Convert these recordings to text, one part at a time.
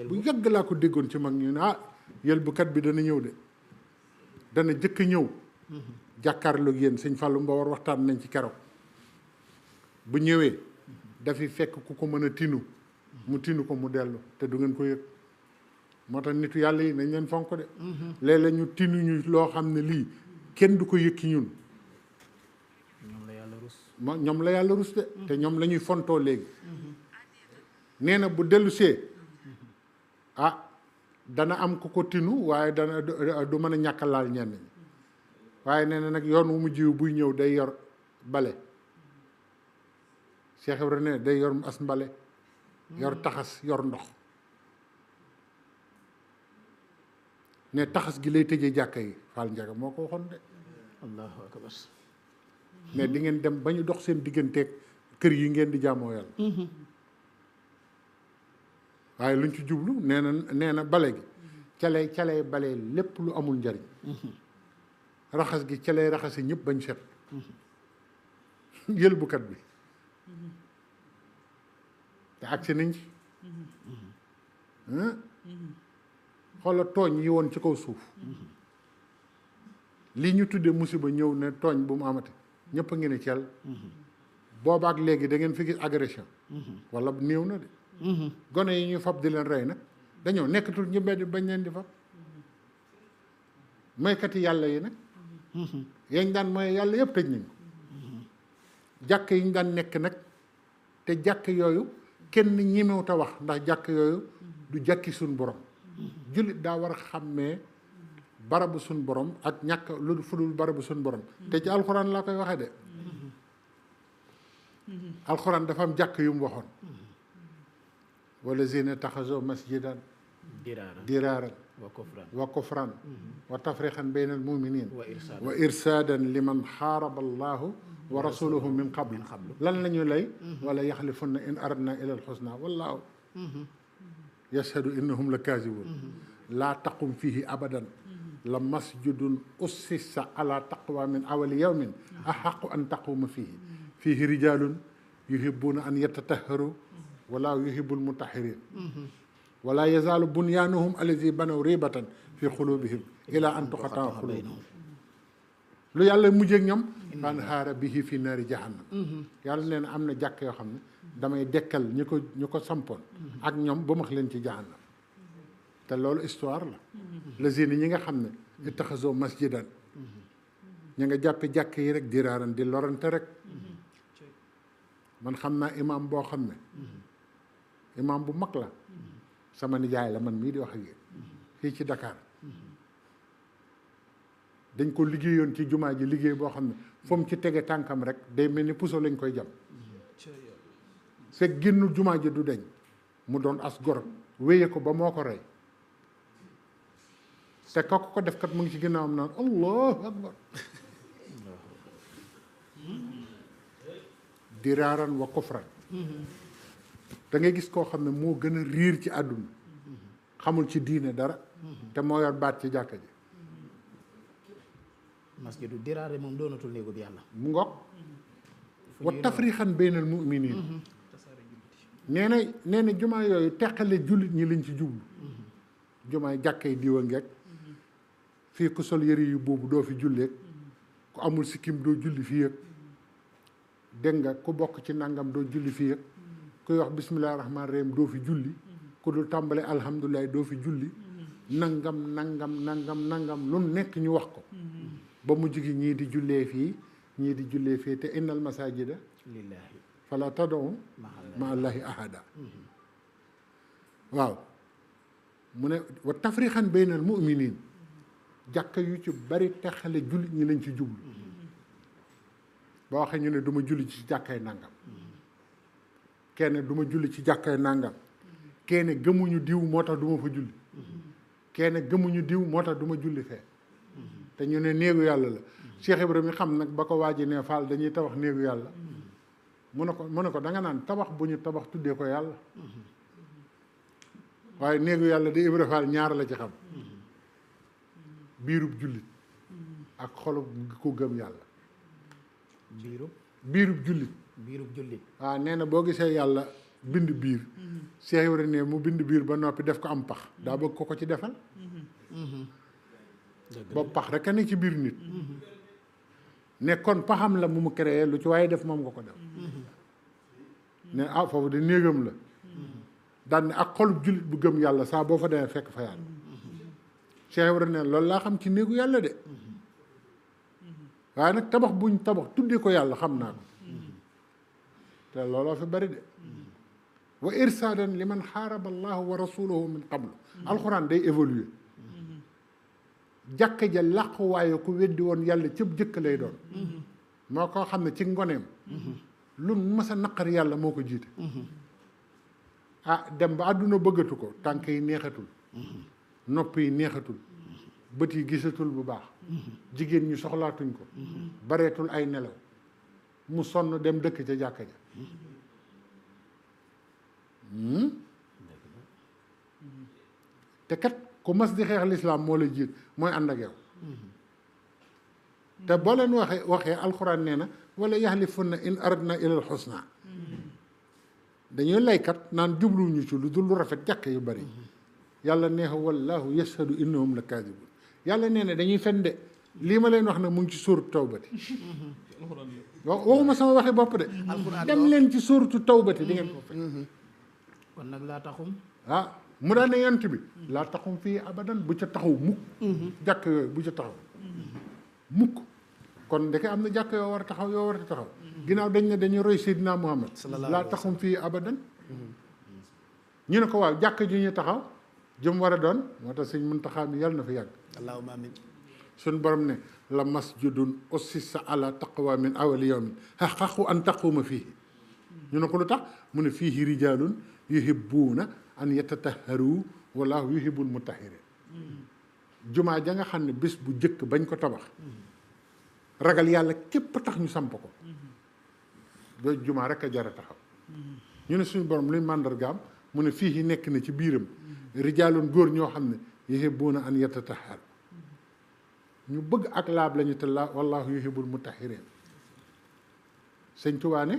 bu yàgg laa ko déggoon ci mag ñu ne yëlbukat bi dana ñëw de dana jëkk ñëw jàkkaarloog yéen sëñ Fallou Mbawar waxtaan nañ ci keroog bu ñëwee dafi fekk ku ko mën a tinu mu tinu ko mu dellu te du ngeen ko yëg moo tax nitu yàlla yi nañ leen fonk de léeg-léeg ñu tinu ñu loo xam ne lii kenn du ko yëg ci ñun ñoom la yàlla rus de te ñoom la ñuy fontoo léegi nee na bu dellu see dana am ku ko tinu waaye dana du mën a ñàkk laal ñenn ñi waaye nee na nag yoon wu mu jiw buy ñëw day yor bale Cheikh Ibrahima ne day yor as mbale yor taxas yor ndox ne taxas gi lay tëjee jàkka yi Fall Ndiaga moo ko waxoon de allahu akbar mais di ngeen dem ba ñu dox seen digganteeg kër yi ngeen di jaamoo yàlla waaye luñ ci jublu nee na bale gi caley bale lépp lu amul njariñ raxas gi caley raxasi ñëpp bañ set yëlbukat bi te agsi nañ ci xoola tooñ yi woon ci kaw suuf lii ñu tuddee musiba ñëw ne tooñ bu mu amati ñëpp a ngi ne cel boobaak léegi da ngeen fi gis agression wala néew na de gone yi ñu fab di leen rey nag dañoo nekkatul ñu bedd bañ leen di fab moykati yàlla yi nag yañ daan mooy yàlla yëpp tëj nañ ko jàkk yi ñu daan nekk nag te jàkk yooyu kenn ñemewut a wax ndax jàkk yooyu du jàkki suñ borom jullit daa war a xàmmee barabu suñ borom ak ñàkk lu fudul barabu suñ borom te ci alxuraan laa koy waxee de alxuraan dafa am jàkk yu mu waxoon wala zina taxaso masjidan diraaran wa kufran wa tafriqan bayna almuminin wa irsaadan liman xaaraba allahu wa rasuluhu min qabl lan la ñu lay wala yaxlifunna in aradna ila alxusna wallahu yashhadu innahum la kaazibun laa taqum fihi abadan la masjidun ussisa ala taqwa min awali yawmin ahaqu an taquma fihi rijalun yuhibbuna an yatatahharu wala yuhibbul mutahhirin wala yazaalu bunyanuhum allazi banaw ribatan fi xulubihim ila an tuqataa xulubuhum lu yàlla mujjee ak ñoom fan xaara bihi fi naari jahannam yàlla nee na am na jàkk yoo xam ne damay dekkal ñu ko sampoon ak ñoom ba max leen ci jahannam te loolu histoire la lazina ñi nga xam ne ittaxasoo masjidan ñu nga jàppe jàkk yi rek diraaran di lorante rek man xam naa imam boo xam ne imam bu mag la sama nijaay la man mii di wax ak yéen fii ci Dakar dañ ko liggéeyoon ci jumaa ji liggéey boo xam ne fu mu ci tege tànkam rek day mel ni puso lañ koy jam fekk génnul jumaa ji du deñ mu doon as gor wéye ko ba moo ko rey te kooku ko def kat mu ngi ci ginnaawam naan allahu akbar diraaran wa kufran da ngay gis koo xam ne moo gën a riir ci àdduna xamul ci diine dara te moo yor baat ci jàkka ji masjidu diraare moom doonatul néegub yàlla mu ngoog wa tafrixan baynal muminin nee na jumaa yooyu teqale jullit ñi lañ ci jublu jumaa jàkkay diwa ngeeg fii ku sol yëre yu boobu doo fi julleeg ku amul sikkim doo julli fii ak dégg nga ku bokk ci nangam doo julli fii ak kuy wax bismillahi rahmaani rahim doo fi julli ku dul tàmbale alhamdulilah doo fi julli nangam lu nekk ñu wax ko ba mujj gi ñii di jullee fii ñii di jullee fii te innal masajida lillahi fala tad'u ma allahi ahada waaw mu ne wa tafrixan baynal muminin jàkka yu ci bari texale jullit ñi lañ ci jublu boo waxee ñu ne du ma julli ci jàkkay nangam kenn du ma julli ci jàkkay nangam kenn gëmuñu diw moo tax du ma fa julli kenn gëmuñu diw moo tax du ma julli fee te ñu ne néegu yàlla la Cheikh Ibrahima xam nag ba ko waaji ne Fall dañuy tabax néegu yàlla mu ne ko da nga naan tabax bu ñu tabax tuddee ko yàlla waaye néegu yàlla di Ibra Fall ñaar la ci xam biirub jullit ak xolub ku gëm yàlla biirub jullit biirub jullit waaw nee na boo gisee yàlla bind biir Cheikh Ibra ne mu bind biir ba noppi def ko am pax daa bëgg ko ci defal boobu pax rek a ne ci biir nit ne kon paxam la mu créé lu ci waaye def moom nga ko def ne ah foofu de néegam la daan ne ak xolub jullit bu gëm yàlla saa boo fa demee fekk fa yàlla Cheikh Ibra ne loolu laa xam ci néegu yàlla de waaye nag tabax buñ tabax tuddee ko yàlla xam naa ko te looloo fi bari de wa irsaadan li man xaaraba allahu wa rasuluhu min qablu alxuraan day évoluer jàkka ja làqu waaye ku weddi woon yàlla cëb jëkk lay doon moo ko xam ne ci ngoneem lu mas a naqar yàlla moo ko jiite ah dem ba àdduna bëggatu ko tànk yi neexatul nopp yi neexatul bët yi gisatul bu baax jigéen ñi soxlaatuñ ko bareetul ay nelaw mu sonn dem dëkk ca jàkka ja te kat ku mas di xeex lislaam moo la jiit mooy ànd ak yow te boo leen waxee alxuraan nee na wala yaxlifunna in aradna ilal xusna dañuy laykat naan jubluñu ci lu dul lu rafet jàkk yu bari yàlla neexa wallahu yashhadu innahum la kaadibun yàlla nee na dañuy fen de lii ma leen wax na mu ngi ci sóoratu tawbati waxuma sama waxi bopp de dem leen ci sóoratu tawbati di ngeen ko fekk kon nag laa taxum mu daan ne yant bi laa taxum fii abadan bu ca taxaw mukk jàkk yooyu bu ca taxaw mukk kon ndeke am na jàkk yoo war a taxaw yoo war a taxaw ginnaaw dañ ne dañuy roy Seydina Muhammad laa taxum fii abadan ñu ne ko waaw jàkk ji ñu taxaw jëm war a doon moo tax sëñ Muntaxa mi yàlla na fi yàgg allahumma amin suñ borom ne la masjidun ussisa ala taqwa min awali yawmin haqqu an taquma fii ñu ne ko lu tax mu ne fiihi rijaalun yuhibbuuna an yatatahharu wallahu yuhibbul mutahhirin jumaa ja nga xam ne bés bu jëkk bañ ko tabax ragal yàlla képp tax ñu samp ko ba jumaa rek a jar a taxaw ñu ne suñu borom luy màndargaam mu ne fii nekk na ci biiram rijaalun góor ñoo xam ne yuhibbuuna an yatatahharu ñu bëgg ak laab lañu te la wallahu yuhibbul mutahhirin sëñ Tuubaa ne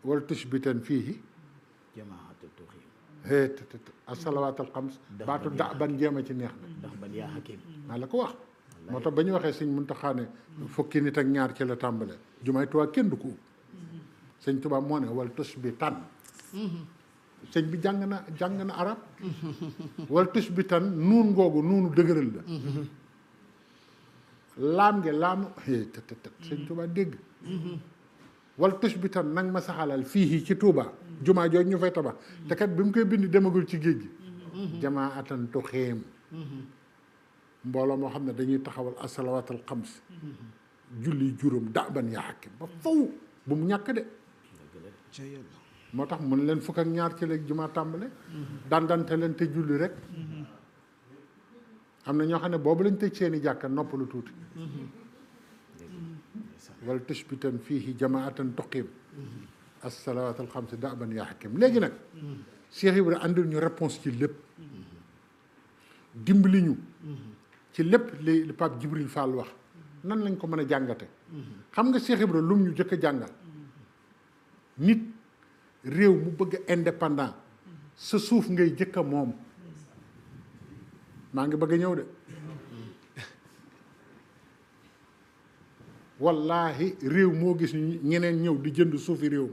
wala tushbitan fiihi jamaatu tuxi asalawaat alxams baatu da ban jéema ci neex na ndax ban yaa xakim maa la ko wax moo tax ba ñu waxee sëñ Muntaxa ne fukki nit ak ñaar ci la tàmbale jumaay Tuubaa kenn du ko ub sëñ Tuubaa moo ne wala tushbitan sëñ bi jàng na arab wala tushbitan nuun ngoogu nuunu dëgëral la laam nge laamu sëñ Tuubaa dégg wal tushbitan nag ma saxalal fii ci Touba jumaa jooju ñu fay tabax te kat bi mu koy bind demagul ci géej gi jamaatan tuxiim mbooloo moo xam ne dañuy taxawal asalawaatal xams julli juróom daaban yaa xakim ba faw bu mu ñàkk de moo tax mun leen fukk ak ñaar ci léegi jumaa tàmbale dandante leen te julli rek am na ñoo xam ne boobu lañ tëj seeni jàkka noppalu tuuti wala tushbitan fiihi jamaatan tuqiim as-salawaatul xamsi da'ban yaa hakim léegi nag Cheikh Ibra andil ñu réponse ci lépp dimbali ñu ci lépp li Pape Djibril Fall wax nan lañ ko mën a jàngate xam nga Cheikh Ibra lum ñu jëkk a jàngal nit réew mu bëgg indépendant sa suuf ngay jëkk a moom maa ngi bëgg a ñëw de wallahi réew moo gis ñeneen ñëw di jënd suufi réew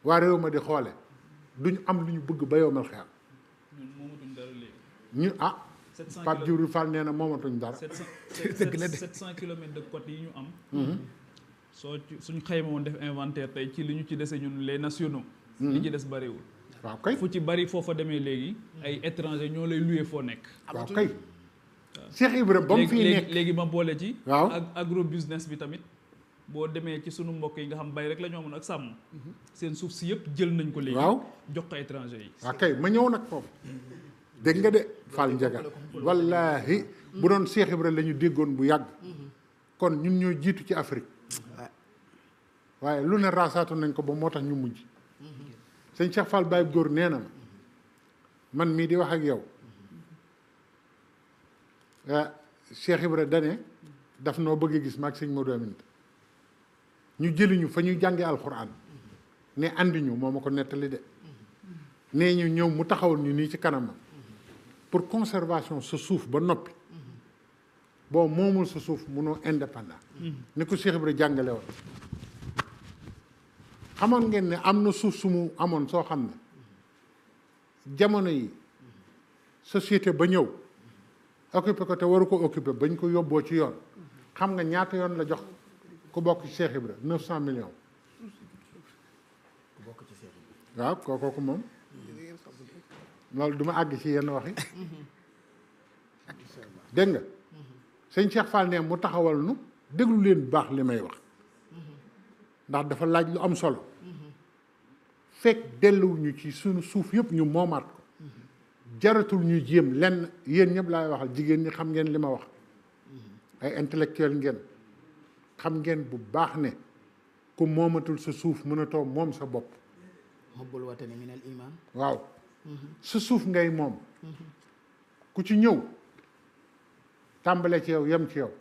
waa réew ma di xoole duñ am lu ñu bëgg ba yowmal xeam ñu Pape Djibril Fall nee na moomatuñ dara 700 kilomètres de côte yi ñu am suñ xayma woon def inventaire tey ci li ñu ci dese ñun les nationaux li ci des bariwul waaw kay fu ci bari foofa demee léegi ay étranger ñoo lay loué foo nekk waaw kay Cheikh Ibrahima ba mu fii nekk léegi ma boole ci waaw ak agro business bi tamit boo demee ci sunu mbokk yi nga xam bay rek la ñoo amoon ak sàmm seen suuf si yëpp jël nañ ko léegi waaw jox ko étranger yi waaw kay ma ñëw nag foofu dégg nga de Fall Ndiaga wallahi bu doon Cheikh Ibrahima la ñu déggoon bu yàgg kon ñun ñoo jiitu ci Afrique waaye lu ne raasaatu nañ ko ba moo tax ñu mujj sëñ Cheikh Fall Baye góor nee na ma man mii di wax ak yow Cheikh Ibra dane daf noo bëgg gis maag sëñ Modou Aminta ñu jëliñu fa ñuy jànge alxuraan ne andi ñu moo ma ko nettali de nee ñu ñëw mu taxawal ñu nii ci kanamam pour conservation sa suuf ba noppi boo moomul sa suuf munoo indépendant ni ko Cheikh Ibra jàngale woon xamoon ngeen ne am na suuf su mu amoon soo xam ne jamono yi société ba ñëw occupé ko te waru ko occupé bañ ko yóbboo ci yoon xam nga ñaata yoon la jox ku bokk ci Cheikh Ibra 900 millions ku bokk ci Cheikh Ibra waaw kooku moom loolu du ma àgg ci yenn waxi dégg nga sëñ Cheikh Fall ne mu taxawal nu déglu leen bu baax li may wax ndax dafa laaj lu am solo fekk delluwuñu ci sunu suuf yëpp ñu moomaat ko jaratul ñuy jéem lenn yéen ñëpp laay waxal jigéen ñi xam ngeen li ma wax ay intellectuel ngeen xam ngeen bu baax ne ku moomatul sa suuf mënatoo moom sa bopp hubbul watani minal iman waaw sa suuf ngay moom ku ci ñëw tàmbale ci yow yem ci yow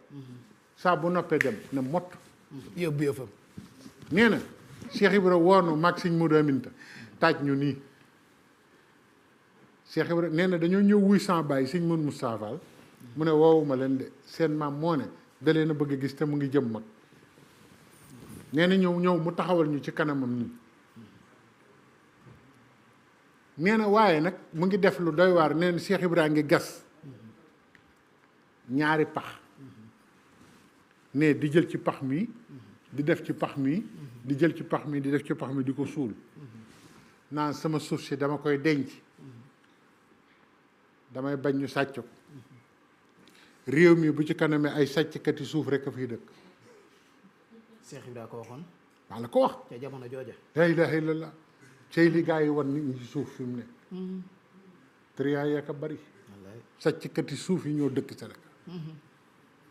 saa bu noppee dem ne mott yóbbu yëfam nee na Cheikh Ibra woonu mag Sëñ Modou Aminta taaj ñu nii Cheikh Ibra nee na dañoo ñëw wuy sans bàyyi Sëñ Modou Moustapha Fall mu ne woowuma leen de seen maam moo ne da leen a bëgg a gis te mu ngi jëm mag nee na ñëw mu taxawal ñu ci kanamam nii nee na waaye nag mu ngi def lu doy waar nee na Cheikh Ibra ngi gas ñaari pax ne di jël ci pax mi di def ci pax mi di jël ci pax mi di def ci pax mi di ko suul naan sama suuf si dama koy denc damay bañ ñu sàcc ko réew mi bu ci kanamee ay sàcckati suuf rek a fiy dëkk Cheikh Ibra ko waxoon maa la ko wax ca jamono jooja la ilaha illallah cey li gaa yi wan nit ñi ci suuf fi mu ne triant yeek a bari sàcckati suuf yi ñoo dëkk Sénégal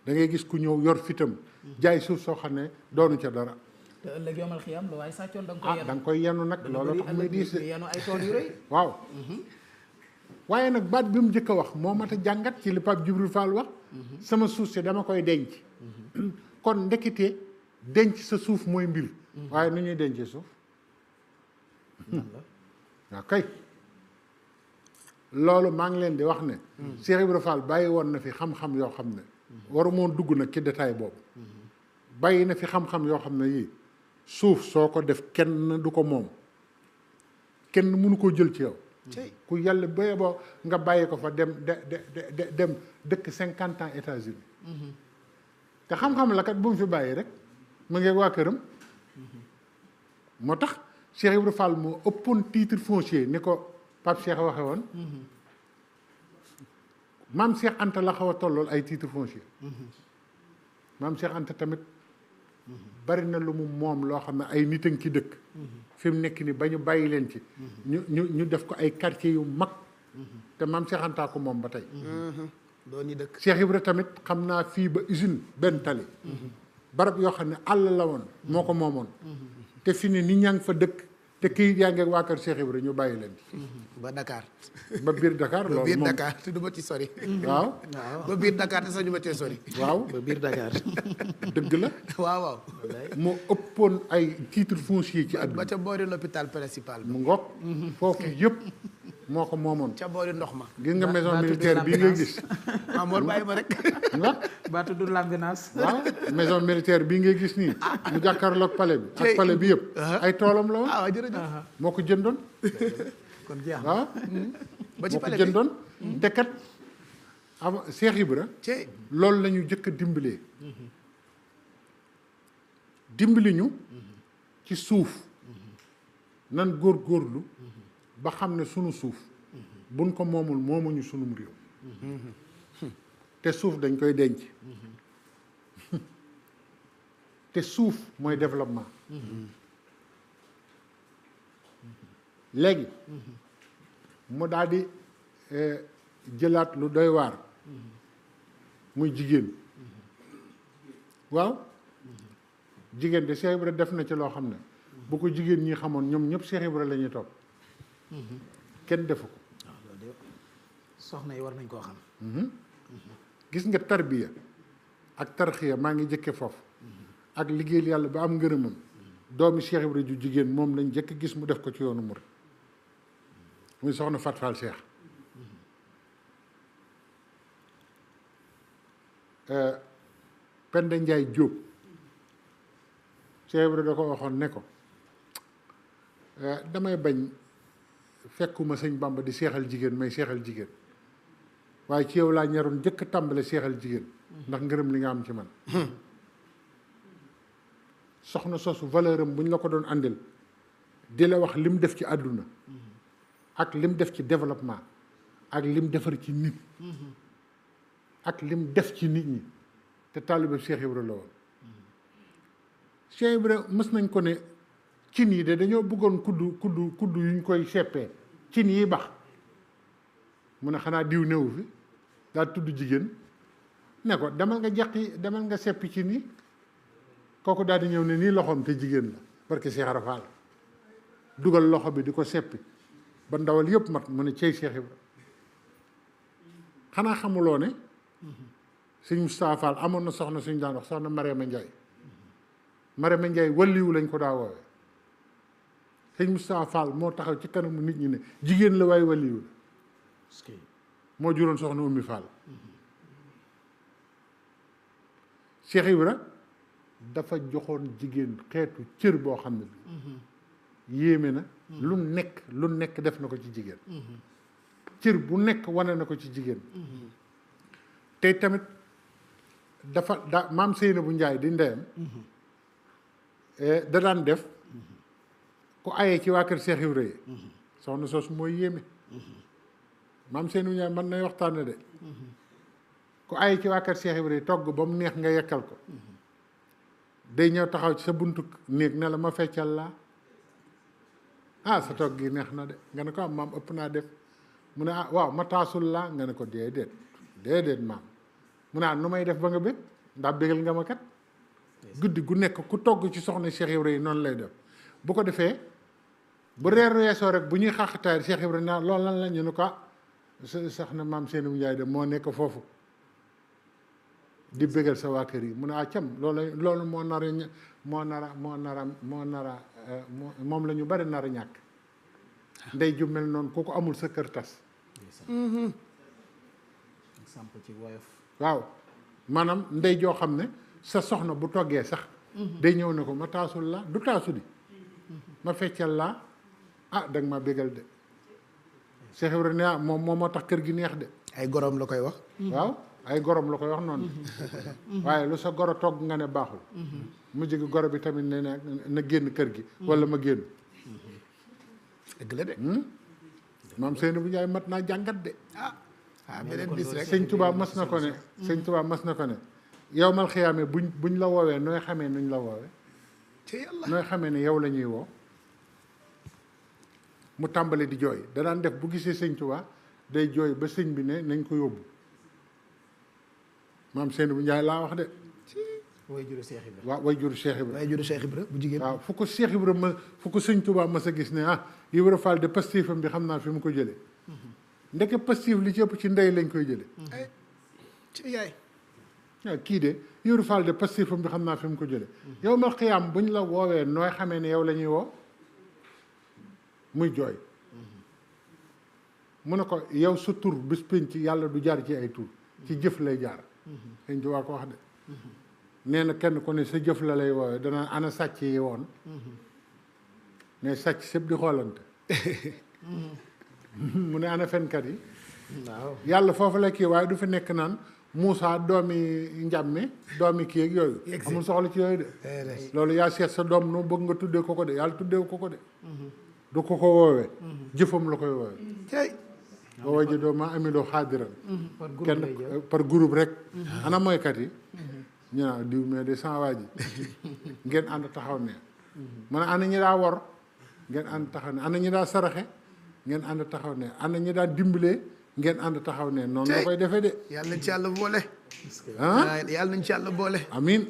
da ngay gis ku ñëw yor fitam jaay suuf soo xam ne doonu ca dara te ëllëg yomal xiyam lu waaye sàccoon da nga koy ah da nga koy yenu nag loolu tax muy diis de yenu ay tool yu rëy waaw waaye nag baat bi mu njëkk a wax moo mat a jàngat ci li Pape Djibril Fall wax sama suuf si dama koy denc kon ndekete denc sa suuf mooy mbir waaye nu ñuy dencee suuf waaw kay loolu maa ngi leen di wax ne Cheikh Ibra Fall bàyyi woon na fi xam-xam yoo xam ne waru moon dugg nag ci détail boobu bàyyi na fi xam-xam yoo xam ne yii suuf soo ko def kenn du ko moom kenn mënu koo jël ci yow ku yàlla ba boo nga bàyyi ko fa dem dem dëkk 50 ans États-Unis te xam-xam la kat bu mu fi bàyyi rek mu ngi waa këram moo tax Cheikh Ibra Fall moo ëppoon titre foncier ni ko Pape Cheikh waxe woon maam Cheikh Anta la xaw a tollool ay titre foncier maam Cheikh Anta tamit bari na lu mu moom loo xam ne ay nit a ngi ci dëkk fi mu nekk ni ba ñu bàyyi leen ci ñu def ko ay quartier yu mag te maam Cheikh Anta ko moom ba tey doon ñi dëkk Cheikh Ibra tamit xam naa fii ba usine benn tali barab yoo xam ne àll la woon moo ko moomoon te fi ne nit ñaa ngi fa dëkk te kii yaa ngi waa kër Cheikh Ibra ñu bàyyi leen ci ba Dakar ba biir Dakar loolu moom ba biir Dakar te du ma ci sori waaw ba biir Dakar te sax du ma ci sori waaw ba biir Dakar dëgg la waaw waaw moo ëppoon ay titre foncier ci àdduna ba ca boori l'hôpital principal mu ngoog foofu yëpp moo ko moomoon ca boori ndox ma gis nga maison militaire bii ngay gis Amoor bàyyi ma rek nga ba tudd l'ambulance waaw maison militaire bii ngay gis nii mu jàkkaarloog palais bi ak palais bi yëpp ay toolam la woon ah jërëjëf moo ko jëndoon kon jeex na waaw ba ci moo ko palais bi jëndoon te kat avant Cheikh Ibra ci loolu la ñu jëkk a dimbalee dimbali ñu ci suuf nan góorgóorlu ba xam ne sunu suuf buñ ko moomul moomuñu sunum réew te suuf dañ koy denc te suuf mooy développement léegi mu daal di jëlaat lu doy waar muy jigéen waaw jigéen de Cheikh Ibra def na ci loo xam ne bu ko jigéen ñi xamoon ñoom ñëpp Cheikh Ibra la ñuy topp kenn defu ko waaw loolu de soxna yi war nañ koo xam gis nga tarbiya ak tarxiya maa ngi jëkke foofu ak liggéeyal yàlla ba am ngërëmam doomi Cheikh Ibra ju jigéen moom lañ jëkk gis mu def ko ci yoonu murid muy soxna Fat Fall Cheikh Penda Njaay Jóob Cheikh Ibra da ko waxoon ne ko damay bañ fekkuma sëñ Bamba di seexal jigéen may seexal jigéen waaye ci yow laa ñaroon jëkk tàmbale seexal jigéen ndax ngërëm li nga am ci man soxna sosu valeur am bu ñu la ko doon àndil di la wax lim def ci àdduna ak lim def ci développement ak lim defar ci nit ak lim def ci nit ñi te taalibe Cheikh Ibra la woon Cheikh Ibra mës nañ ko ne cin yi de dañoo bëggoon kuddu yuñ koy seppee cin yi bax mu ne xanaa diw néewu fi daal tudd jigéen ne ko demal nga jaqi demal nga seppi cin yi kooku daal di ñëw ne nii loxoom te jigéen la parce que Cheikh Ibra Fall dugal loxo bi di ko seppi ba ndawal yëpp mat mu ne cey Cheikh Ibra xanaa xamuloo ne sëñ Moustapha Fall amoon na soxna suñ daan wax soxna Mariama Ndiaye Mariama Ndiaye walliwu lañ ko daa woowee sëñ Moustapha Fall moo taxaw ci kanamu nit ñi ne jigéen la waaye walliwu la moo juróon soxna Ummi Fall Cheikh Ibra dafa joxoon jigéen xeetu cër boo xam ne bi yéeme na lu nekk def na ko ci jigéen cër bu nekk wane na ko ci jigéen te tamit dafa maam Seyna bu Njaay di ndeyam da daan def ku ayee ci waa kër Cheikh Ibra yi soxna sos mooy yéeme maam Seyna bu Njaay mën nay waxtaane de ku ayee ci waa kër Cheikh Ibra yi togg ba mu neex nga yekkal ko day ñëw taxaw ci sa buntu néeg ne la ma feccal laa sa togg gi neex na de nga ne ko am maam ëpp naa def mu ne waaw ma taasul laa nga ne ko déedéet maam mu ne nu may def ba nga bëgg ndax bégal nga ma kat guddi gu nekk ku togg ci soxna Cheikh Ibra yi noonu lay def bu ko defee bu reer weesoo rek bu ñuy xàqtaay Cheikh Ibra naa loolu lan la ñu ne ko sax na maam Seynou Ndiaye de moo nekk foofu di bégal sa waa kër yi mu ne cam loolu moo nara moom la ñu bari nar a ñàkk ndey ju mel noonu ku ko amul sa kër tas exemple ci woyof waaw maanaam ndey joo xam ne sa soxna bu toggee sax day ñëw ne ko ma taasul la du taasu di ma feccal laa danga ma bégal de Cheikh Ibra ne moom moo tax kër gi neex de ay gorom la koy wax waaw ay gorom la koy wax noonu waaye lu sa goro togg nga ne baaxul mujj gi goro bi tamit ne na génn kër gi wala ma génn dëgg la de maam Seydou bu Njaay mat naa jàngat de beneen bis rek sëñ Tuubaa mas na ko ne yow mal xiyaame buñ la woowee nooy xamee nuñ la woowee ci yàlla nooy xamee ne yow la ñuy woo mu tàmbali di jooy da daan def bu gisee sëñ Tuubaa day jooy ba sëñ bi ne nañ ko yóbbu maam Seydou bu Njaay laa wax de way juru Cheikh Ibra waaw way juru Cheikh Ibra way juru Cheikh Ibra bu jigéen waaw fu ko Cheikh Ibra fu ko sëñ Tuubaa mas a gis ne Ibra Fall de pastifam bi xam naa fi mu ko jëlee ndeke pastif li ci ëpp ci ndey lañ koy jële ci yaay waaw kii de Ibra Fall de pastifam bi xam naa fi mu ko jële yow mal xiyaam buñ la woowee nooy xamee ne yow la ñuy woo muy jooy mu ne ko yow sa tur bis pénc yàlla du jaar ci ay tur ci jëf lay jaar sëñ Tuubaa ko wax de nee na kenn ku ne sa jëf la lay woowee dana ana sàcc yi woon mais sàcc sëpp di xoolante mu ne ana fenkat yi waaw yàlla foofu la kii waaye du fi nekk naan Moussa doomi njàmme doomi kii ak yooyu amul soxla ci yooyu de loolu yaa seet sa doom noo bëgg nga tuddee ko de yàlla tuddee ko de du ko woowee jëfam la koy woowee boo wajee doo maa amiloo xaadiran kenn par groupe rek ana mooykat yi ñu naan diw mais de sans waa ji ngeen ànd taxaw ne mu ne ana ñi daa wor ngeen ànd taxaw ne ana ñi daa saraxe ngeen ànd taxaw ne ana ñi daa dimbalee ngeen ànd taxaw ne noonu la koy defee de yàlla nañ ci yàlla boole ah yàlla nañ ci yàlla boole amiin